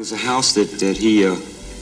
was a house that he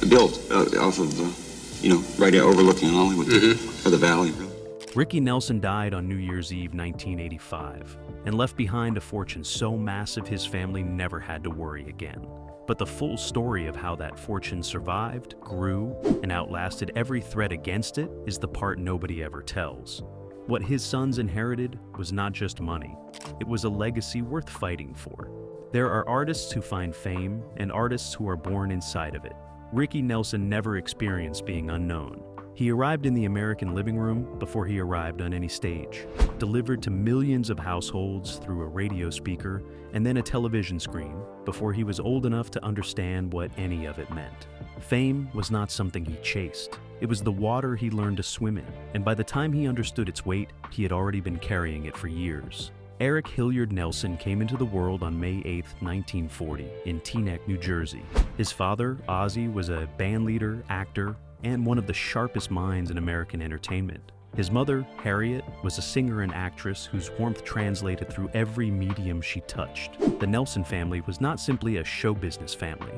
built off of, right overlooking Hollywood, or the valley, really. Ricky Nelson died on New Year's Eve 1985 and left behind a fortune so massive his family never had to worry again. But the full story of how that fortune survived, grew, and outlasted every threat against it is the part nobody ever tells. What his sons inherited was not just money, it was a legacy worth fighting for. There are artists who find fame and artists who are born inside of it. Ricky Nelson never experienced being unknown. He arrived in the American living room before he arrived on any stage, delivered to millions of households through a radio speaker and then a television screen before he was old enough to understand what any of it meant. Fame was not something he chased. It was the water he learned to swim in, and by the time he understood its weight, he had already been carrying it for years. Eric Hilliard Nelson came into the world on May 8, 1940, in Teaneck, New Jersey. His father, Ozzie, was a bandleader, actor, and one of the sharpest minds in American entertainment. His mother, Harriet, was a singer and actress whose warmth translated through every medium she touched. The Nelson family was not simply a show business family.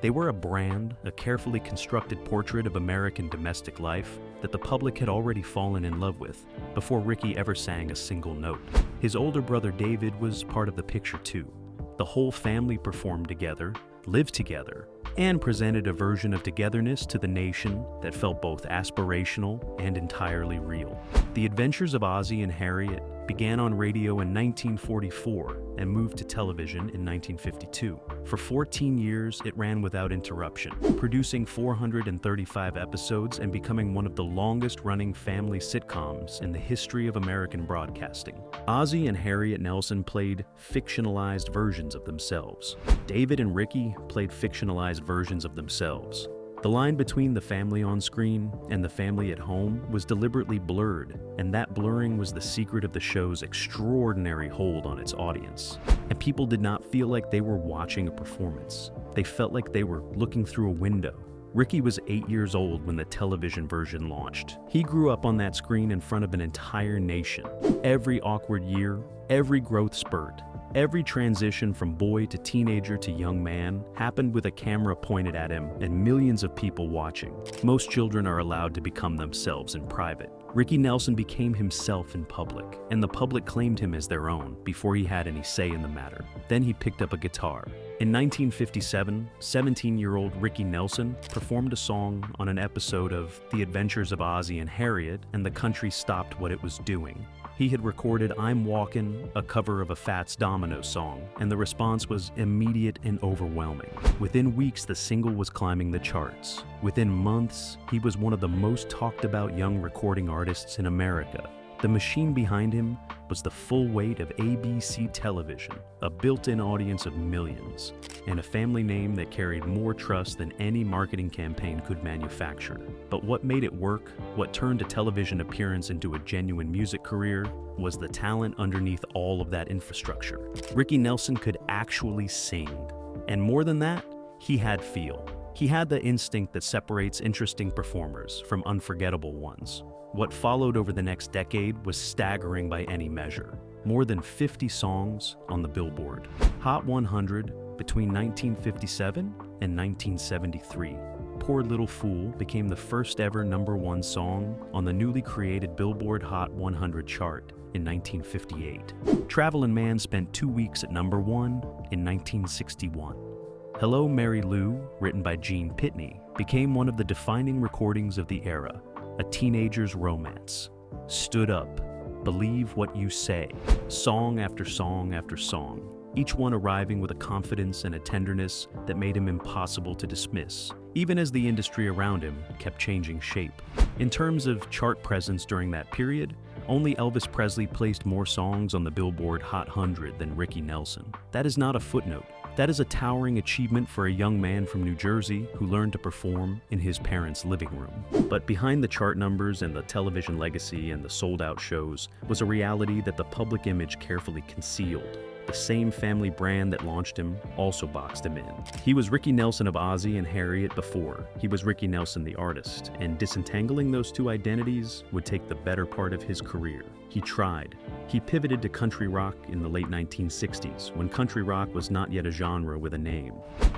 They were a brand, a carefully constructed portrait of American domestic life that the public had already fallen in love with before Ricky ever sang a single note. His older brother David was part of the picture too. The whole family performed together, lived together, and presented a version of togetherness to the nation that felt both aspirational and entirely real. The Adventures of Ozzie and Harriet began on radio in 1944 and moved to television in 1952. For 14 years, it ran without interruption, producing 435 episodes and becoming one of the longest-running family sitcoms in the history of American broadcasting. Ozzie and Harriet Nelson played fictionalized versions of themselves. David and Ricky played fictionalized versions of themselves. The line between the family on screen and the family at home was deliberately blurred, and that blurring was the secret of the show's extraordinary hold on its audience. And people did not feel like they were watching a performance. They felt like they were looking through a window. Ricky was 8 years old when the television version launched. He grew up on that screen in front of an entire nation. Every awkward year, every growth spurt, every transition from boy to teenager to young man happened with a camera pointed at him and millions of people watching. Most children are allowed to become themselves in private. Ricky Nelson became himself in public, and the public claimed him as their own before he had any say in the matter. Then he picked up a guitar. In 1957, 17-year-old Ricky Nelson performed a song on an episode of The Adventures of Ozzie and Harriet, and the country stopped what it was doing. He had recorded I'm Walkin', a cover of a Fats Domino song, and the response was immediate and overwhelming. Within weeks, the single was climbing the charts. Within months, he was one of the most talked about young recording artists in America. The machine behind him was the full weight of ABC television, a built-in audience of millions, and a family name that carried more trust than any marketing campaign could manufacture. But what made it work, what turned a television appearance into a genuine music career, was the talent underneath all of that infrastructure. Ricky Nelson could actually sing. And more than that, he had feel. He had the instinct that separates interesting performers from unforgettable ones. What followed over the next decade was staggering by any measure. More than 50 songs on the Billboard Hot 100 between 1957 and 1973. Poor Little Fool became the first ever #1 song on the newly created Billboard Hot 100 chart in 1958. Travelin' Man spent 2 weeks at #1 in 1961. Hello, Mary Lou, written by Gene Pitney, became one of the defining recordings of the era. A teenager's romance. Stood Up, Believe What You Say, song after song after song, each one arriving with a confidence and a tenderness that made him impossible to dismiss, even as the industry around him kept changing shape. In terms of chart presence during that period, only Elvis Presley placed more songs on the Billboard Hot 100 than Ricky Nelson. That is not a footnote. That is a towering achievement for a young man from New Jersey who learned to perform in his parents' living room. But behind the chart numbers and the television legacy and the sold-out shows was a reality that the public image carefully concealed. The same family brand that launched him also boxed him in. He was Ricky Nelson of Ozzie and Harriet before. He was Ricky Nelson the artist, and disentangling those two identities would take the better part of his career. He tried. He pivoted to country rock in the late 1960s, when country rock was not yet a genre with a name.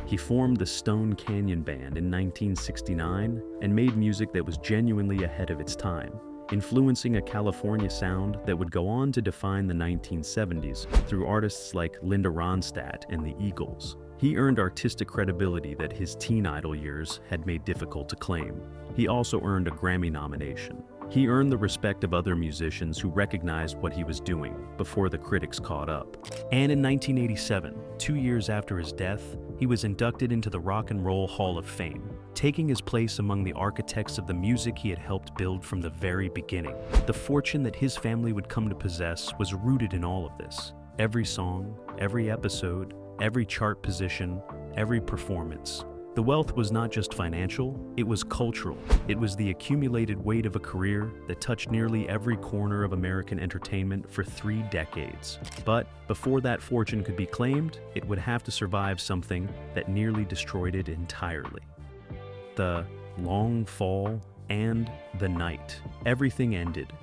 He formed the Stone Canyon Band in 1969 and made music that was genuinely ahead of its time, influencing a California sound that would go on to define the 1970s through artists like Linda Ronstadt and the Eagles. He earned artistic credibility that his teen idol years had made difficult to claim. He also earned a Grammy nomination. He earned the respect of other musicians who recognized what he was doing before the critics caught up. And in 1987, 2 years after his death, he was inducted into the Rock and Roll Hall of Fame, taking his place among the architects of the music he had helped build from the very beginning. The fortune that his family would come to possess was rooted in all of this. Every song, every episode, every chart position, every performance. The wealth was not just financial, it was cultural. It was the accumulated weight of a career that touched nearly every corner of American entertainment for 3 decades. But before that fortune could be claimed, it would have to survive something that nearly destroyed it entirely. The long fall and the night. Everything ended.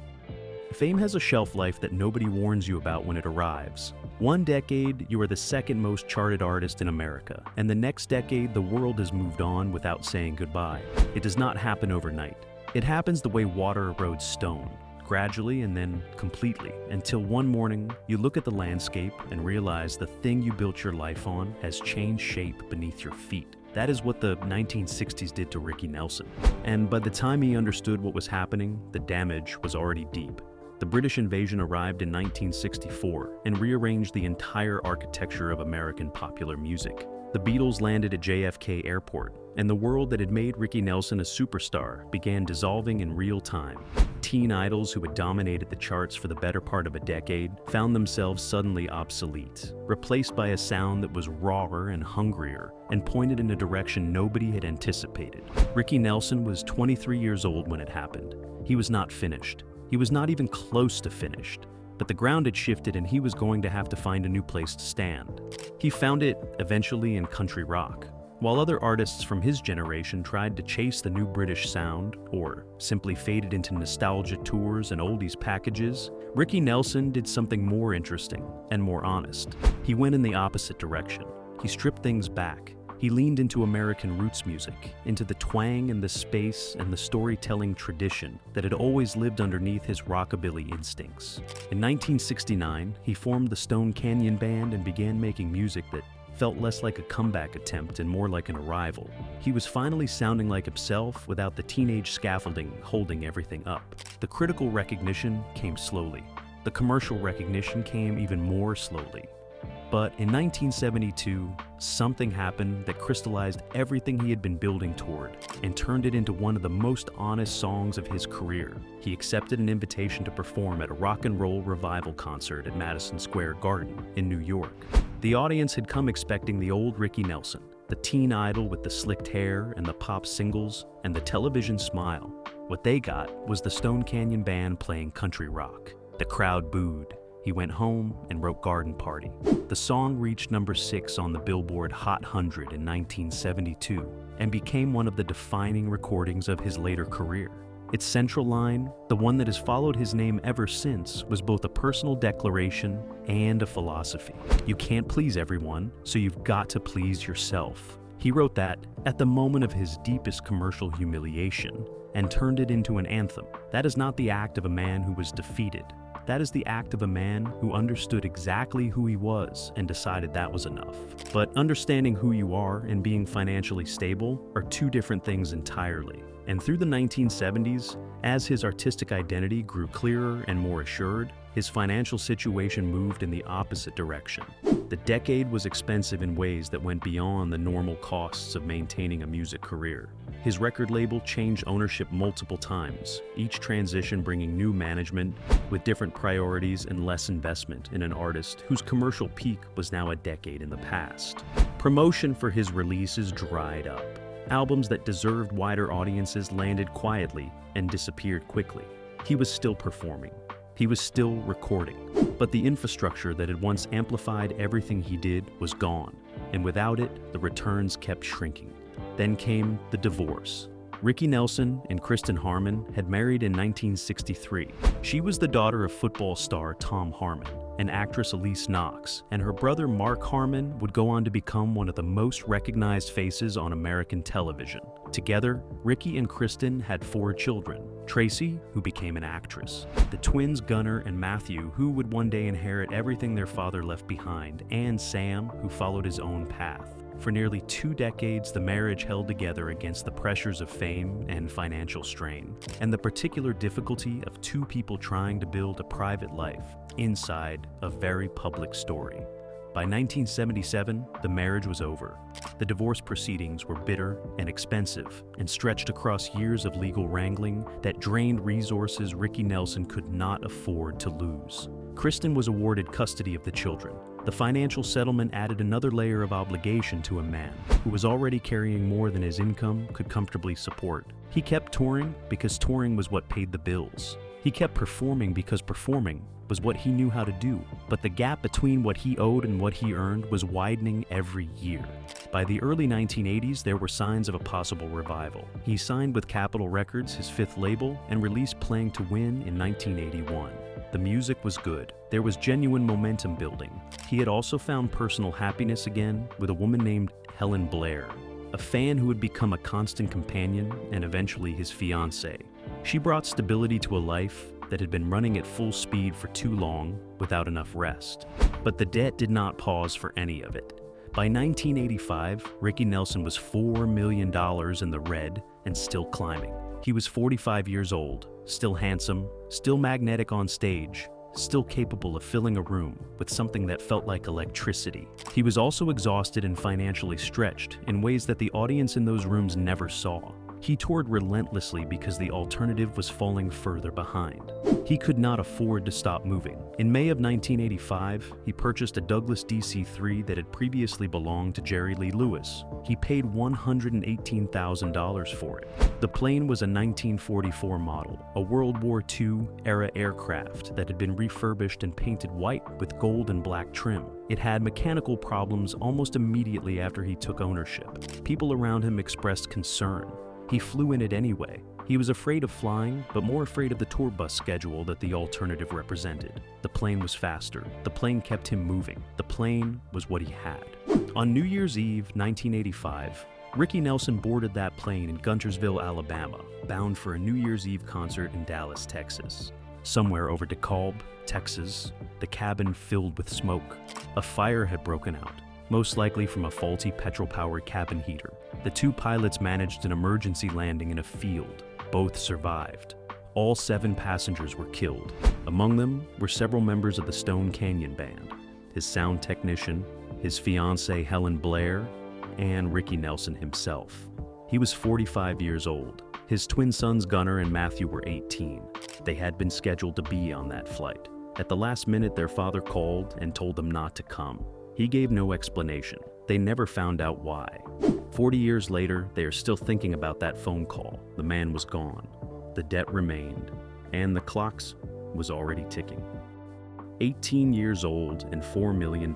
Fame has a shelf life that nobody warns you about when it arrives. 1 decade, you are the second most charted artist in America, and the next decade, the world has moved on without saying goodbye. It does not happen overnight. It happens the way water erodes stone, gradually and then completely, until one morning, you look at the landscape and realize the thing you built your life on has changed shape beneath your feet. That is what the 1960s did to Ricky Nelson. And by the time he understood what was happening, the damage was already deep. The British invasion arrived in 1964 and rearranged the entire architecture of American popular music. The Beatles landed at JFK Airport, and the world that had made Ricky Nelson a superstar began dissolving in real time. Teen idols who had dominated the charts for the better part of a decade found themselves suddenly obsolete, replaced by a sound that was rawer and hungrier and pointed in a direction nobody had anticipated. Ricky Nelson was 23 years old when it happened. He was not finished. He was not even close to finished, but the ground had shifted and he was going to have to find a new place to stand. He found it eventually in country rock. While other artists from his generation tried to chase the new British sound, or simply faded into nostalgia tours and oldies packages, Ricky Nelson did something more interesting and more honest. He went in the opposite direction. He stripped things back. He leaned into American roots music, into the twang and the space and the storytelling tradition that had always lived underneath his rockabilly instincts. In 1969, he formed the Stone Canyon Band and began making music that felt less like a comeback attempt and more like an arrival. He was finally sounding like himself without the teenage scaffolding holding everything up. The critical recognition came slowly. The commercial recognition came even more slowly. But in 1972, something happened that crystallized everything he had been building toward and turned it into one of the most honest songs of his career. He accepted an invitation to perform at a rock and roll revival concert at Madison Square Garden in New York. The audience had come expecting the old Ricky Nelson, the teen idol with the slicked hair and the pop singles and the television smile. What they got was the Stone Canyon Band playing country rock. The crowd booed. He went home and wrote Garden Party. The song reached number 6 on the Billboard Hot 100 in 1972 and became one of the defining recordings of his later career. Its central line, the one that has followed his name ever since, was both a personal declaration and a philosophy. You can't please everyone, so you've got to please yourself. He wrote that at the moment of his deepest commercial humiliation and turned it into an anthem. That is not the act of a man who was defeated. That is the act of a man who understood exactly who he was and decided that was enough. But understanding who you are and being financially stable are two different things entirely. And through the 1970s, as his artistic identity grew clearer and more assured, his financial situation moved in the opposite direction. The decade was expensive in ways that went beyond the normal costs of maintaining a music career. His record label changed ownership multiple times, each transition bringing new management with different priorities and less investment in an artist whose commercial peak was now a decade in the past. Promotion for his releases dried up. Albums that deserved wider audiences landed quietly and disappeared quickly. He was still performing. He was still recording. But the infrastructure that had once amplified everything he did was gone, and without it, the returns kept shrinking. Then came the divorce. Ricky Nelson and Kristen Harmon had married in 1963. She was the daughter of football star Tom Harmon and actress Elise Knox, and her brother Mark Harmon would go on to become one of the most recognized faces on American television. Together, Ricky and Kristen had 4 children: Tracy, who became an actress, the twins Gunnar and Matthew, who would one day inherit everything their father left behind, and Sam, who followed his own path. For nearly 2 decades, the marriage held together against the pressures of fame and financial strain, and the particular difficulty of 2 people trying to build a private life inside a very public story. By 1977, the marriage was over. The divorce proceedings were bitter and expensive and stretched across years of legal wrangling that drained resources Ricky Nelson could not afford to lose. Kristen was awarded custody of the children. The financial settlement added another layer of obligation to a man who was already carrying more than his income could comfortably support. He kept touring because touring was what paid the bills. He kept performing because performing was what he knew how to do. But the gap between what he owed and what he earned was widening every year. By the early 1980s, there were signs of a possible revival. He signed with Capitol Records, his 5th label, and released Playing to Win in 1981. The music was good. There was genuine momentum building. He had also found personal happiness again with a woman named Helen Blair, a fan who would become a constant companion and eventually his fiancée. She brought stability to a life that had been running at full speed for too long without enough rest. But the debt did not pause for any of it. By 1985, Ricky Nelson was $4 million in the red and still climbing. He was 45 years old, still handsome, still magnetic on stage, still capable of filling a room with something that felt like electricity. He was also exhausted and financially stretched in ways that the audience in those rooms never saw. He toured relentlessly because the alternative was falling further behind. He could not afford to stop moving. In May of 1985, he purchased a Douglas DC-3 that had previously belonged to Jerry Lee Lewis. He paid $118,000 for it. The plane was a 1944 model, a World War II-era aircraft that had been refurbished and painted white with gold and black trim. It had mechanical problems almost immediately after he took ownership. People around him expressed concern. He flew in it anyway. He was afraid of flying, but more afraid of the tour bus schedule that the alternative represented. The plane was faster. The plane kept him moving. The plane was what he had. On New Year's Eve, 1985, Ricky Nelson boarded that plane in Guntersville, Alabama, bound for a New Year's Eve concert in Dallas, Texas. Somewhere over DeKalb, Texas, the cabin filled with smoke. A fire had broken out, most likely from a faulty petrol-powered cabin heater. The 2 pilots managed an emergency landing in a field. Both survived. All 7 passengers were killed. Among them were several members of the Stone Canyon Band, his sound technician, his fiancée Helen Blair, and Ricky Nelson himself. He was 45 years old. His twin sons Gunnar and Matthew were 18. They had been scheduled to be on that flight. At the last minute, their father called and told them not to come. He gave no explanation. They never found out why. 40 years later, they are still thinking about that phone call. The man was gone. The debt remained. And the clocks was already ticking. 18 years old and $4 million.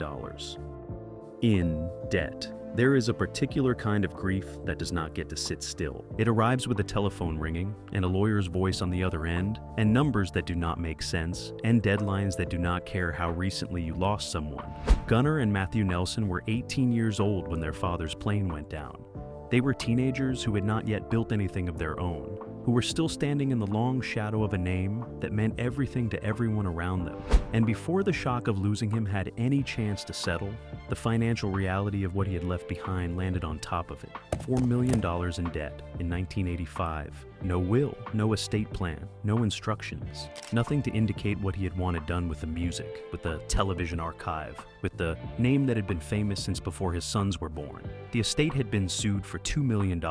In debt. There is a particular kind of grief that does not get to sit still. It arrives with a telephone ringing, and a lawyer's voice on the other end, and numbers that do not make sense, and deadlines that do not care how recently you lost someone. Gunnar and Matthew Nelson were 18 years old when their father's plane went down. They were teenagers who had not yet built anything of their own, who were still standing in the long shadow of a name that meant everything to everyone around them. And before the shock of losing him had any chance to settle, the financial reality of what he had left behind landed on top of it. $4 million in debt in 1985. No will, no estate plan, no instructions. Nothing to indicate what he had wanted done with the music, with the television archive, with the name that had been famous since before his sons were born. The estate had been sued for $2 million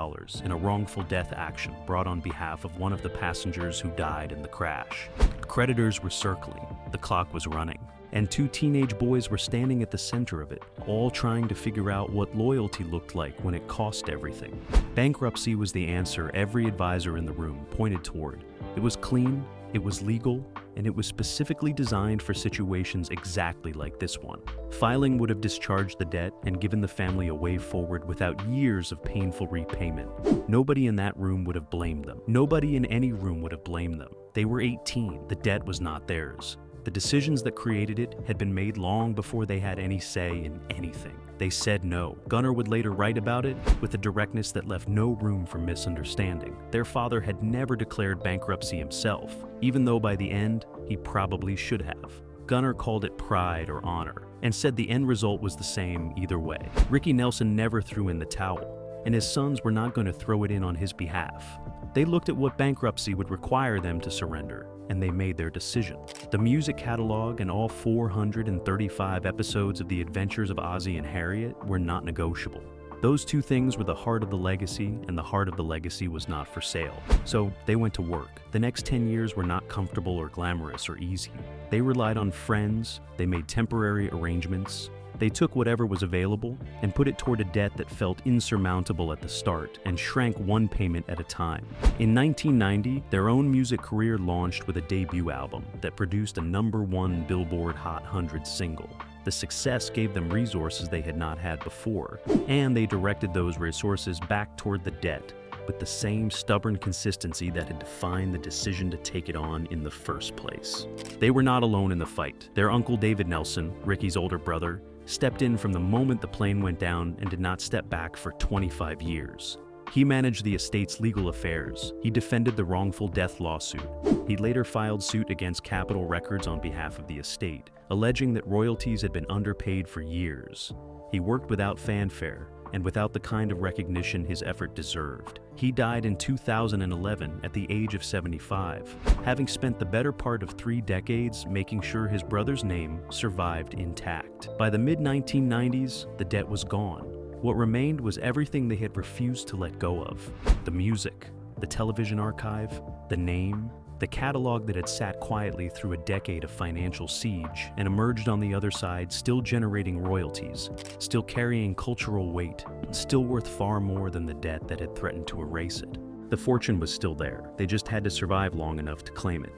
in a wrongful death action brought on behalf of one of the passengers who died in the crash. Creditors were circling, the clock was running, and 2 teenage boys were standing at the center of it, all trying to figure out what loyalty looked like when it cost everything. Bankruptcy was the answer every advisor in the room pointed toward. It was clean, it was legal, and it was specifically designed for situations exactly like this one. Filing would have discharged the debt and given the family a way forward without years of painful repayment. Nobody in that room would have blamed them. Nobody in any room would have blamed them. They were 18. The debt was not theirs. The decisions that created it had been made long before they had any say in anything. They said no. Gunnar would later write about it with a directness that left no room for misunderstanding. Their father had never declared bankruptcy himself, even though by the end, he probably should have. Gunnar called it pride or honor, and said the end result was the same either way. Ricky Nelson never threw in the towel, and his sons were not going to throw it in on his behalf. They looked at what bankruptcy would require them to surrender, and they made their decision. The music catalog and all 435 episodes of The Adventures of Ozzie and Harriet were not negotiable. Those two things were the heart of the legacy, and the heart of the legacy was not for sale. So they went to work. The next 10 years were not comfortable or glamorous or easy. They relied on friends, they made temporary arrangements. They took whatever was available and put it toward a debt that felt insurmountable at the start and shrank one payment at a time. In 1990, their own music career launched with a debut album that produced a #1 Billboard Hot 100 single. The success gave them resources they had not had before, and they directed those resources back toward the debt with the same stubborn consistency that had defined the decision to take it on in the first place. They were not alone in the fight. Their uncle David Nelson, Ricky's older brother, stepped in from the moment the plane went down and did not step back for 25 years. He managed the estate's legal affairs. He defended the wrongful death lawsuit. He later filed suit against Capitol Records on behalf of the estate, alleging that royalties had been underpaid for years. He worked without fanfare and without the kind of recognition his effort deserved. He died in 2011 at the age of 75, having spent the better part of 3 decades making sure his brother's name survived intact. By the mid-1990s, the debt was gone. What remained was everything they had refused to let go of: the music, the television archive, the name, the catalog that had sat quietly through a decade of financial siege and emerged on the other side still generating royalties, still carrying cultural weight, still worth far more than the debt that had threatened to erase it. The fortune was still there. They just had to survive long enough to claim it.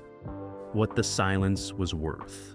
What the silence was worth.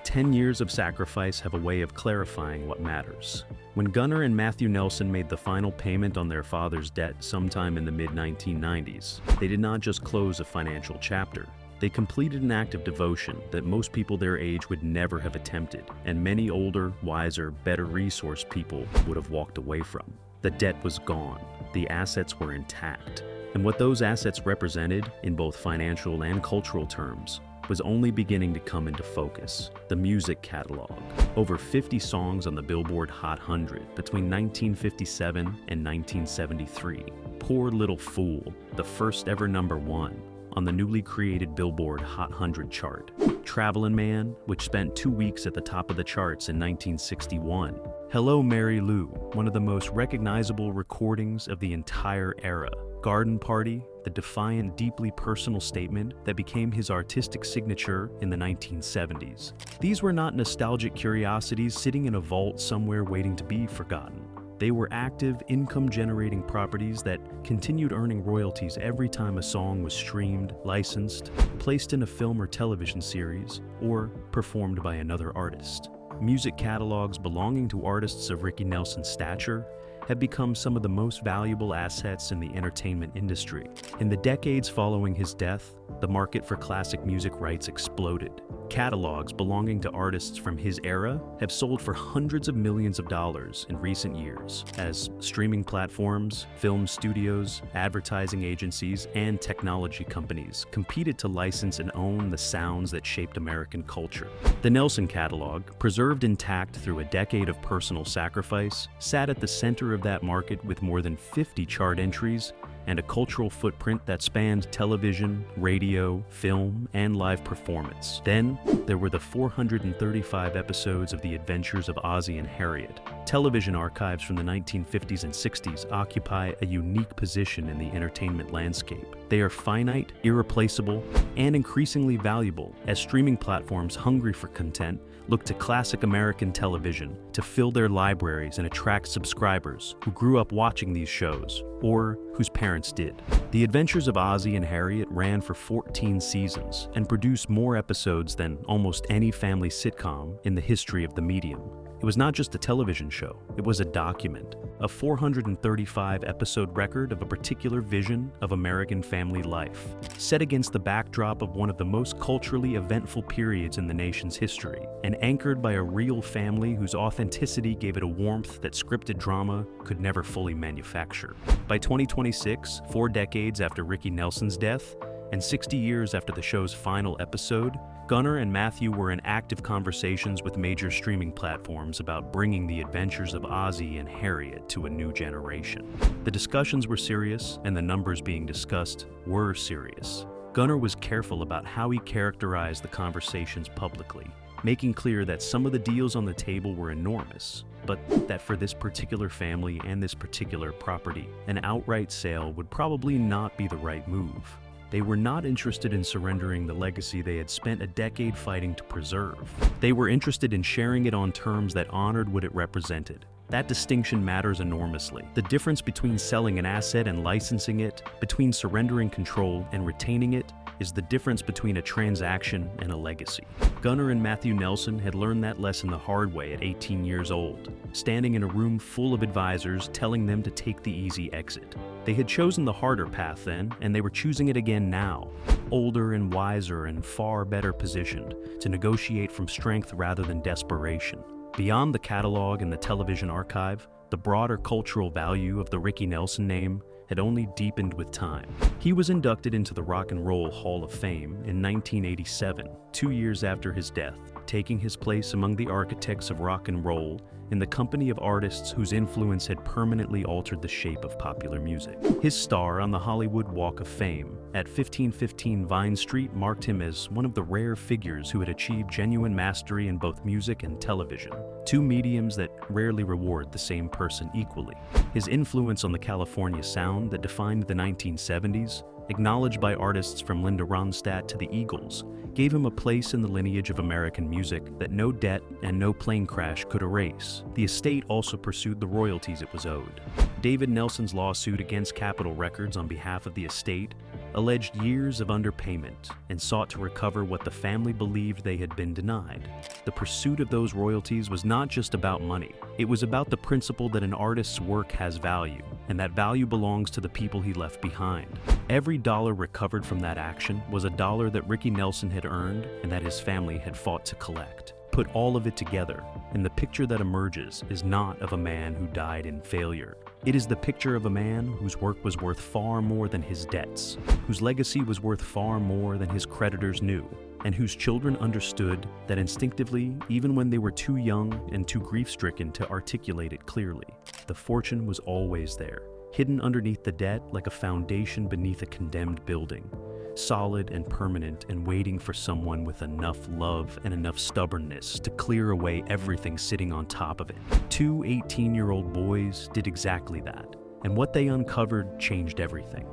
10 years of sacrifice have a way of clarifying what matters. When Gunnar and Matthew Nelson made the final payment on their father's debt sometime in the mid-1990s, they did not just close a financial chapter. They completed an act of devotion that most people their age would never have attempted, and many older, wiser, better resourced people would have walked away from. The debt was gone. The assets were intact. And what those assets represented, in both financial and cultural terms, was only beginning to come into focus. The music catalog. Over 50 songs on the Billboard Hot 100 between 1957 and 1973. Poor Little Fool, the first ever #1 on the newly created Billboard Hot 100 chart. Travelin' Man, which spent 2 weeks at the top of the charts in 1961. Hello Mary Lou, one of the most recognizable recordings of the entire era. Garden Party, the defiant, deeply personal statement that became his artistic signature in the 1970s. These were not nostalgic curiosities sitting in a vault somewhere waiting to be forgotten. They were active, income-generating properties that continued earning royalties every time a song was streamed, licensed, placed in a film or television series, or performed by another artist. Music catalogs belonging to artists of Ricky Nelson's stature have become some of the most valuable assets in the entertainment industry. In the decades following his death, the market for classic music rights exploded. Catalogs belonging to artists from his era have sold for hundreds of millions of dollars in recent years, as streaming platforms, film studios, advertising agencies, and technology companies competed to license and own the sounds that shaped American culture. The Nelson catalog, preserved intact through a decade of personal sacrifice, sat at the center of that market with more than 50 chart entries and a cultural footprint that spanned television, radio, film, and live performance. Then, there were the 435 episodes of The Adventures of Ozzie and Harriet. Television archives from the 1950s and 60s occupy a unique position in the entertainment landscape. They are finite, irreplaceable, and increasingly valuable as streaming platforms hungry for content looked to classic American television to fill their libraries and attract subscribers who grew up watching these shows, or whose parents did. The Adventures of Ozzie and Harriet ran for 14 seasons and produced more episodes than almost any family sitcom in the history of the medium. It was not just a television show, it was a document, a 435-episode record of a particular vision of American family life, set against the backdrop of one of the most culturally eventful periods in the nation's history, and anchored by a real family whose authenticity gave it a warmth that scripted drama could never fully manufacture. By 2026, 4 decades after Ricky Nelson's death, and 60 years after the show's final episode, Gunnar and Matthew were in active conversations with major streaming platforms about bringing the adventures of Ozzie and Harriet to a new generation. The discussions were serious, and the numbers being discussed were serious. Gunnar was careful about how he characterized the conversations publicly, making clear that some of the deals on the table were enormous, but that for this particular family and this particular property, an outright sale would probably not be the right move. They were not interested in surrendering the legacy they had spent a decade fighting to preserve. They were interested in sharing it on terms that honored what it represented. That distinction matters enormously. The difference between selling an asset and licensing it, between surrendering control and retaining it, is the difference between a transaction and a legacy. Gunnar and Matthew Nelson had learned that lesson the hard way at 18 years old, standing in a room full of advisors telling them to take the easy exit. They had chosen the harder path then, and they were choosing it again now, older and wiser and far better positioned to negotiate from strength rather than desperation. Beyond the catalog and the television archive, the broader cultural value of the Ricky Nelson name had only deepened with time. He was inducted into the Rock and Roll Hall of Fame in 1987, 2 years after his death, taking his place among the architects of rock and roll in the company of artists whose influence had permanently altered the shape of popular music. His star on the Hollywood Walk of Fame at 1515 Vine Street marked him as one of the rare figures who had achieved genuine mastery in both music and television, 2 mediums that rarely reward the same person equally. His influence on the California sound that defined the 1970s, acknowledged by artists from Linda Ronstadt to the Eagles, gave him a place in the lineage of American music that no debt and no plane crash could erase. The estate also pursued the royalties it was owed. David Nelson's lawsuit against Capitol Records on behalf of the estate alleged years of underpayment and sought to recover what the family believed they had been denied. The pursuit of those royalties was not just about money. It was about the principle that an artist's work has value, and that value belongs to the people he left behind. Every dollar recovered from that action was a dollar that Ricky Nelson had earned and that his family had fought to collect. Put all of it together, and the picture that emerges is not of a man who died in failure. It is the picture of a man whose work was worth far more than his debts, whose legacy was worth far more than his creditors knew, and whose children understood that instinctively, even when they were too young and too grief-stricken to articulate it clearly, the fortune was always there, hidden underneath the debt like a foundation beneath a condemned building, solid and permanent and waiting for someone with enough love and enough stubbornness to clear away everything sitting on top of it. 2 18-year-old boys did exactly that, and what they uncovered changed everything.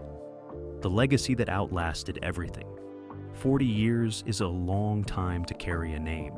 The legacy that outlasted everything. 40 years is a long time to carry a name.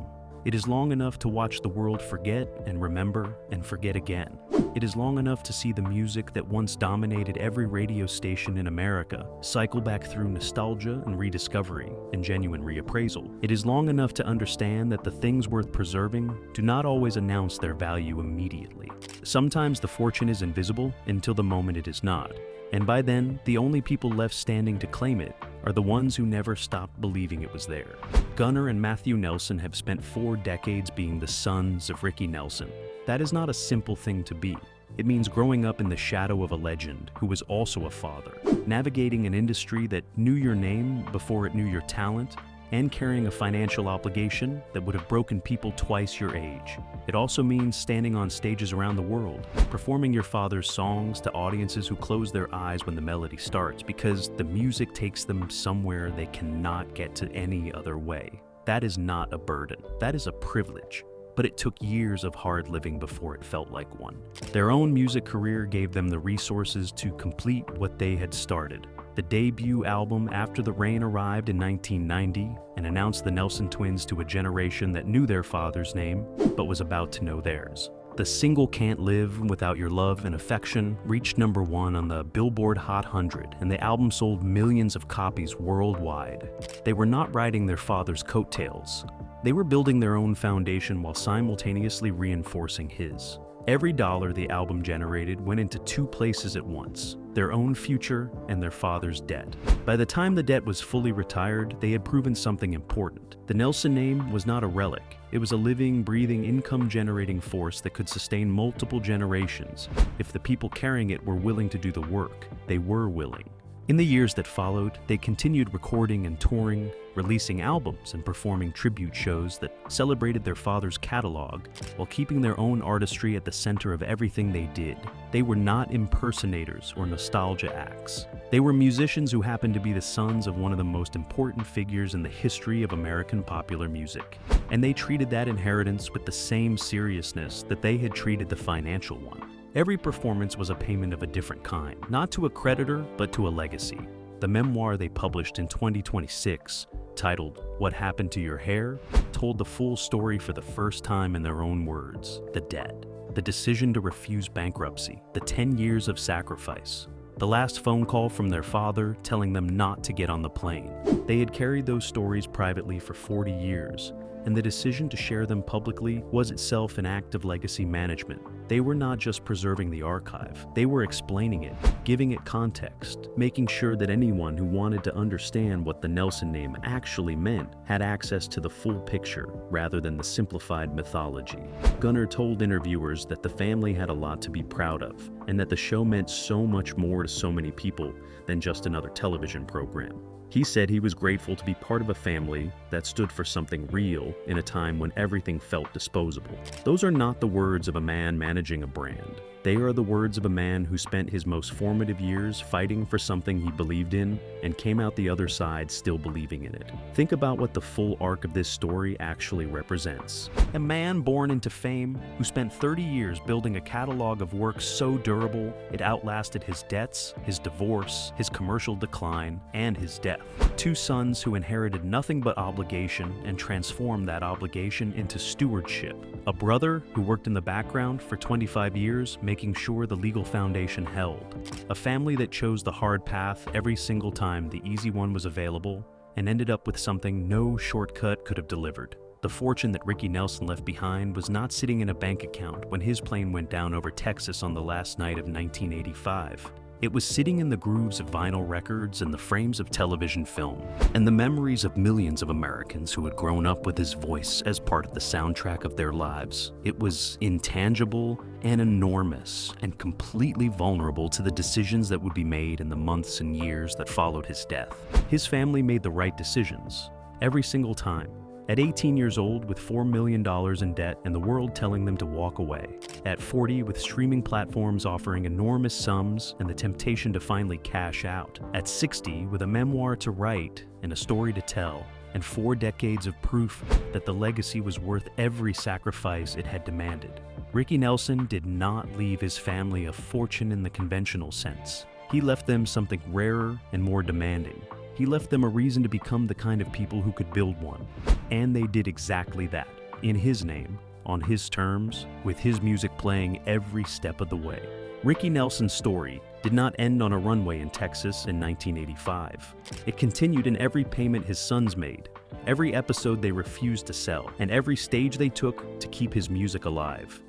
It is long enough to watch the world forget and remember and forget again. It is long enough to see the music that once dominated every radio station in America cycle back through nostalgia and rediscovery and genuine reappraisal. It is long enough to understand that the things worth preserving do not always announce their value immediately. Sometimes the fortune is invisible until the moment it is not. And by then, the only people left standing to claim it are the ones who never stopped believing it was there. Gunnar and Matthew Nelson have spent 4 decades being the sons of Ricky Nelson. That is not a simple thing to be. It means growing up in the shadow of a legend who was also a father, navigating an industry that knew your name before it knew your talent, and carrying a financial obligation that would have broken people twice your age. It also means standing on stages around the world, performing your father's songs to audiences who close their eyes when the melody starts because the music takes them somewhere they cannot get to any other way. That is not a burden. That is a privilege. but it took years of hard living before it felt like one. Their own music career gave them the resources to complete what they had started. The debut album After the Rain arrived in 1990 and announced the Nelson Twins to a generation that knew their father's name but was about to know theirs. The single Can't Live Without Your Love and Affection reached #1 on the Billboard Hot 100, and the album sold millions of copies worldwide. They were not riding their father's coattails. They were building their own foundation while simultaneously reinforcing his. Every dollar the album generated went into two places at once: their own future and their father's debt. By the time the debt was fully retired, they had proven something important. The Nelson name was not a relic. It was a living, breathing, income-generating force that could sustain multiple generations. If the people carrying it were willing to do the work, they were willing. In the years that followed, they continued recording and touring, releasing albums and performing tribute shows that celebrated their father's catalog while keeping their own artistry at the center of everything they did. They were not impersonators or nostalgia acts. They were musicians who happened to be the sons of one of the most important figures in the history of American popular music. And they treated that inheritance with the same seriousness that they had treated the financial one. Every performance was a payment of a different kind, not to a creditor, but to a legacy. The memoir they published in 2026, titled What Happened to Your Hair, told the full story for the first time in their own words: the debt, the decision to refuse bankruptcy, the 10 years of sacrifice, the last phone call from their father telling them not to get on the plane. They had carried those stories privately for 40 years, and the decision to share them publicly was itself an act of legacy management. They were not just preserving the archive, they were explaining it, giving it context, making sure that anyone who wanted to understand what the Nelson name actually meant had access to the full picture rather than the simplified mythology. Gunnar told interviewers that the family had a lot to be proud of, and that the show meant so much more to so many people than just another television program. He said he was grateful to be part of a family that stood for something real in a time when everything felt disposable. Those are not the words of a man managing a brand. They are the words of a man who spent his most formative years fighting for something he believed in and came out the other side still believing in it. Think about what the full arc of this story actually represents. A man born into fame who spent 30 years building a catalog of work so durable it outlasted his debts, his divorce, his commercial decline, and his death. Two sons who inherited nothing but obligation and transformed that obligation into stewardship. A brother who worked in the background for 25 years, making sure the legal foundation held. A family that chose the hard path every single time the easy one was available and ended up with something no shortcut could have delivered. The fortune that Ricky Nelson left behind was not sitting in a bank account when his plane went down over Texas on the last night of 1985. It was sitting in the grooves of vinyl records and the frames of television film, and the memories of millions of Americans who had grown up with his voice as part of the soundtrack of their lives. It was intangible and enormous, and completely vulnerable to the decisions that would be made in the months and years that followed his death. His family made the right decisions, every single time. At 18 years old, with $4 million in debt and the world telling them to walk away. At 40, with streaming platforms offering enormous sums and the temptation to finally cash out. At 60, with a memoir to write and a story to tell, and 4 decades of proof that the legacy was worth every sacrifice it had demanded. Ricky Nelson did not leave his family a fortune in the conventional sense. He left them something rarer and more demanding. He left them a reason to become the kind of people who could build one. And they did exactly that, in his name, on his terms, with his music playing every step of the way. Ricky Nelson's story did not end on a runway in Texas in 1985. It continued in every payment his sons made, every episode they refused to sell, and every stage they took to keep his music alive.